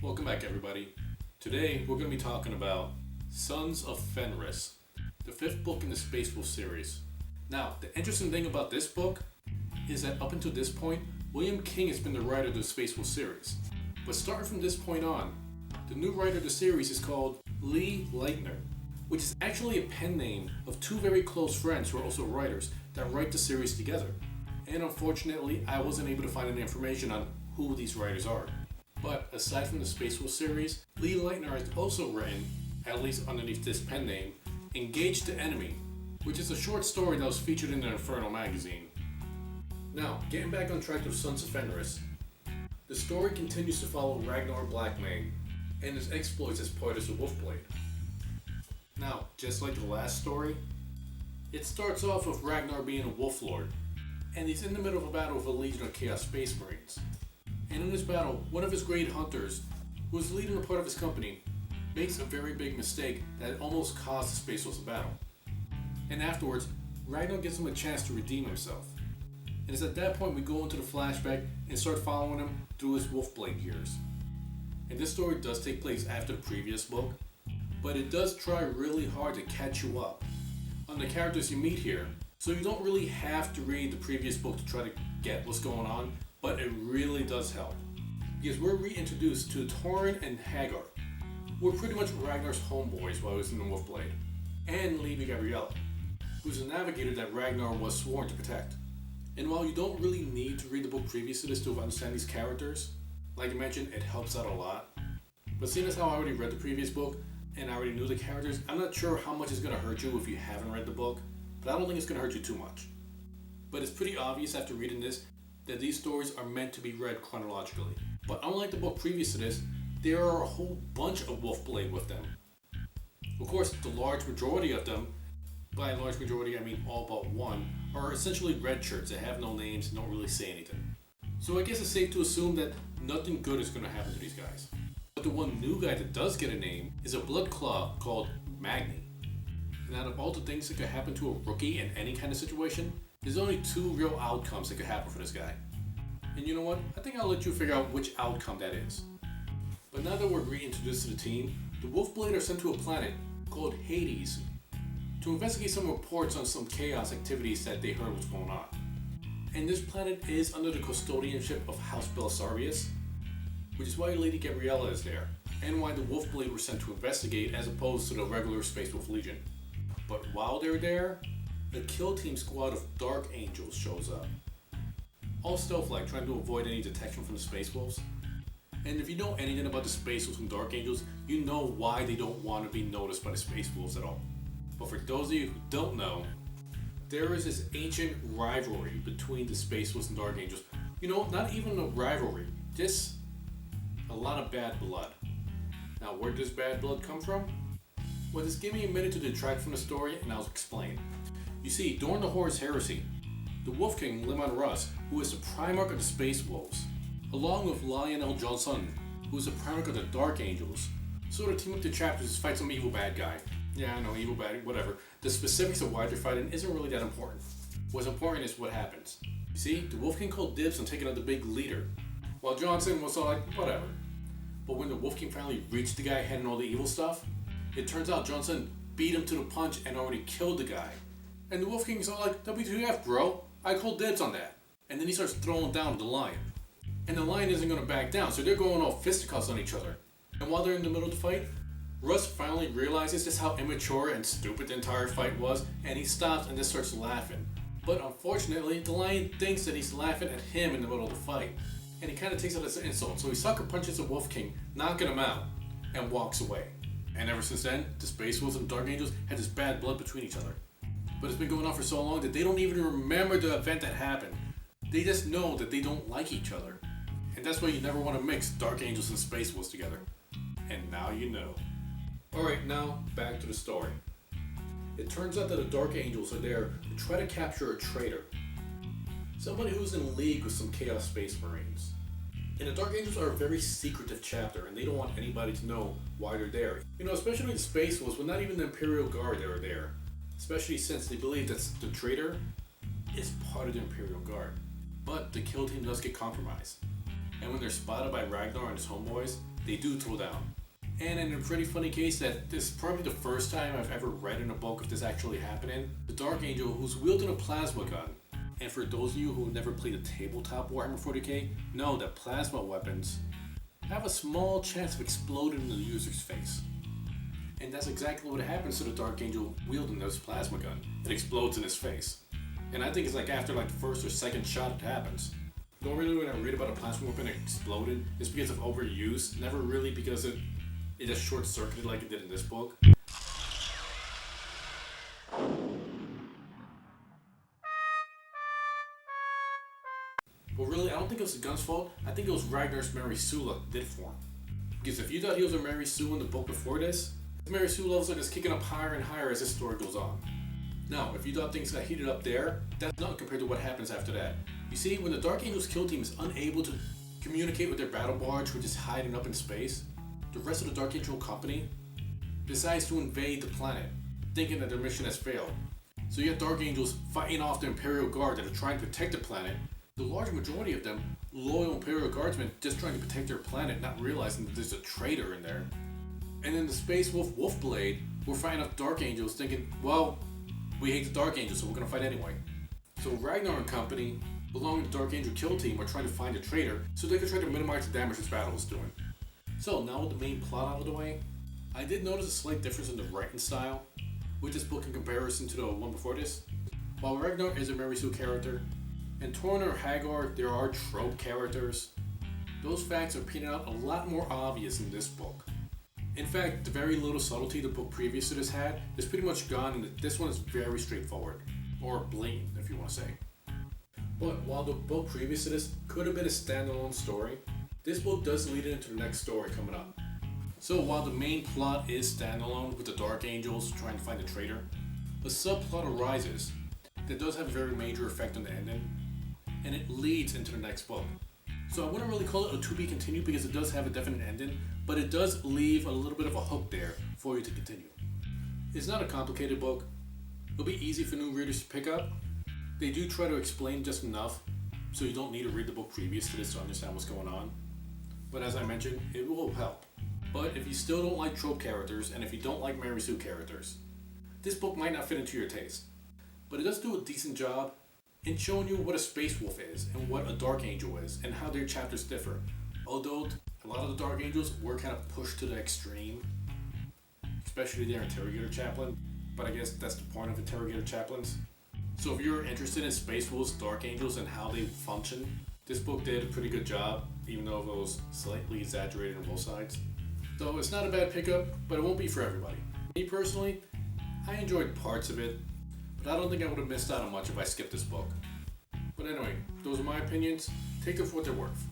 Welcome back, everybody. Today we're going to be talking about Sons of Fenris, the fifth book in the Space Wold series. Now, the interesting thing about this book is that up until this point, William King has been the writer of the Space Wold series. But starting from this point on, the new writer of the series is called Leitner, which is actually a pen name of two very close friends who are also writers that write the series together. And unfortunately, I wasn't able to find any information on who these writers are. But aside from the Space Wold series, Leitner has also written, at least underneath this pen name, Engage the Enemy, which is a short story that was featured in the Inferno magazine. Now, getting back on track with Sons of Fenris, the story continues to follow Ragnar Blackmane and his exploits as part of the Wolfblade. Now, just like the last story, it starts off with Ragnar being a Wolf Lord, and he's in the middle of a battle with a legion of Chaos Space Marines. And in this battle, one of his great hunters, who is leading a part of his company, makes a very big mistake that almost caused the Space Wolves a battle. And afterwards, Ragnar gives him a chance to redeem himself. And it's at that point we go into the flashback and start following him through his Wolfblade years. And this story does take place after the previous book, but it does try really hard to catch you up on the characters you meet here, so you don't really have to read the previous book to try to get what's going on, but it really does help. Because we're reintroduced to Torin and Hagar, who were pretty much Ragnar's homeboys while he was in the Wolfblade, and Lady Gabriella, who's a navigator that Ragnar was sworn to protect. And while you don't really need to read the book previous to this to understand these characters, like I mentioned, it helps out a lot. But seeing as how I already read the previous book, and I already knew the characters, I'm not sure how much it's going to hurt you if you haven't read the book, but I don't think it's going to hurt you too much. But it's pretty obvious after reading this that these stories are meant to be read chronologically. But unlike the book previous to this, there are a whole bunch of Wolfblade with them. Of course, the large majority of them, by large majority I mean all but one, are essentially red shirts that have no names and don't really say anything. So I guess it's safe to assume that nothing good is going to happen to these guys. But the one new guy that does get a name is a blood claw called Magni. And out of all the things that could happen to a rookie in any kind of situation, there's only two real outcomes that could happen for this guy. And you know what? I think I'll let you figure out which outcome that is. But now that we're reintroduced to the team, the Wolfblade are sent to a planet called Hades to investigate some reports on some chaos activities that they heard was going on. And this planet is under the custodianship of House Belisarius, which is why Lady Gabriella is there, and why the Wolfblade were sent to investigate as opposed to the regular Space Wolf Legion. But while they're there, a kill team squad of Dark Angels shows up. All stealth-like, trying to avoid any detection from the Space Wolves. And if you know anything about the Space Wolves and Dark Angels, you know why they don't want to be noticed by the Space Wolves at all. But for those of you who don't know, there is this ancient rivalry between the Space Wolves and Dark Angels. You know, not even a rivalry, just a lot of bad blood. Now, where does bad blood come from? Well, just give me a minute to detract from the story and I'll explain. You see, during the Horus Heresy, the Wolf King, Limon Russ, who is the Primarch of the Space Wolves, along with Lionel Johnson, who is the Primarch of the Dark Angels, sort of team up the chapters to fight some evil bad guy. Yeah, I know, evil bad, whatever. The specifics of why they're fighting isn't really that important. What's important is what happens. You see, the Wolf King called dibs on taking out the big leader, while Johnson was all like, whatever. But when the Wolf King finally reached the guy heading all the evil stuff, it turns out Johnson beat him to the punch and already killed the guy. And the Wolf King's all like, WTF, bro? I called dibs on that. And then he starts throwing down the lion. And the lion isn't going to back down, so they're going all fisticuffs on each other. And while they're in the middle of the fight, Russ finally realizes just how immature and stupid the entire fight was, and he stops and just starts laughing. But unfortunately, the lion thinks that he's laughing at him in the middle of the fight. And he kind of takes it as an insult, so he sucker punches the Wolf King, knocking him out, and walks away. And ever since then, the Space Wolves and Dark Angels had this bad blood between each other. But it's been going on for so long that they don't even remember the event that happened. They just know that they don't like each other. And that's why you never want to mix Dark Angels and Space Wolves together. And now you know. Alright, now back to the story. It turns out that the Dark Angels are there to try to capture a traitor. Somebody who's in league with some Chaos Space Marines. And the Dark Angels are a very secretive chapter, and they don't want anybody to know why they're there. You know, especially the Space Wolves, but not even the Imperial Guard that are there. Especially since they believe that the traitor is part of the Imperial Guard. But the kill team does get compromised. and when they're spotted by Ragnar and his homeboys, they do throw down. And in a pretty funny case that this is probably the first time I've ever read in a book of this actually happening, the Dark Angel, who's wielding a plasma gun. And for those of you who have never played a tabletop Warhammer 40k, know that plasma weapons have a small chance of exploding in the user's face. And that's exactly what happens to the Dark Angel wielding this plasma gun. It explodes in his face. And I think it's like after like the first or second shot it happens. Normally when I read about a plasma weapon exploded, it's because of overuse, never really because it just short-circuited like it did in this book. But really, I don't think it was the gun's fault. I think it was Ragnar's Mary Sue luck did for him. Because if you thought he was a Mary Sue in the book before this, his Mary Sue levels are just kicking up higher and higher as this story goes on. Now, if you thought things got heated up there, that's not compared to what happens after that. You see, when the Dark Angel's kill team is unable to communicate with their battle barge, which is hiding up in space, the rest of the Dark Angel company decides to invade the planet, thinking that their mission has failed. So you have Dark Angels fighting off the Imperial Guard that are trying to protect the planet. The large majority of them, loyal Imperial Guardsmen, just trying to protect their planet, not realizing that there's a traitor in there. And then the Space Wolf Wolfblade were fighting off Dark Angels, thinking, well, we hate the Dark Angels, so we're gonna fight anyway. So Ragnar and company, belonging to the Dark Angel kill team, are trying to find a traitor so they can try to minimize the damage this battle is doing. So now with the main plot out of the way, I did notice a slight difference in the writing style with this book in comparison to the one before this. While Ragnar is a Mary Sue character, and Torn or Hagar, there are trope characters, those facts are painted out a lot more obvious in this book. In fact, the very little subtlety the book previous to this had is pretty much gone, and this one is very straightforward, or blatant if you want to say. But while the book previous to this could have been a standalone story, this book does lead into the next story coming up. So while the main plot is standalone with the Dark Angels trying to find the traitor, a subplot arises that does have a very major effect on the ending, and it leads into the next book. So I wouldn't really call it a to be continued because it does have a definite ending, but it does leave a little bit of a hook there for you to continue. It's not a complicated book. It'll be easy for new readers to pick up. They do try to explain just enough, so you don't need to read the book previous to this to understand what's going on. But as I mentioned, it will help. But if you still don't like trope characters, and if you don't like Mary Sue characters, this book might not fit into your taste. But it does do a decent job in showing you what a Space Wolf is, and what a Dark Angel is, and how their chapters differ. Although a lot of the Dark Angels were kind of pushed to the extreme, especially their Interrogator Chaplain, but I guess that's the point of Interrogator Chaplains. So if you're interested in Space Wolves, Dark Angels, and how they function, this book did a pretty good job, even though it was slightly exaggerated on both sides. So it's not a bad pickup, but it won't be for everybody. Me personally, I enjoyed parts of it, but I don't think I would have missed out on much if I skipped this book. But anyway, those are my opinions. Take them for what they're worth.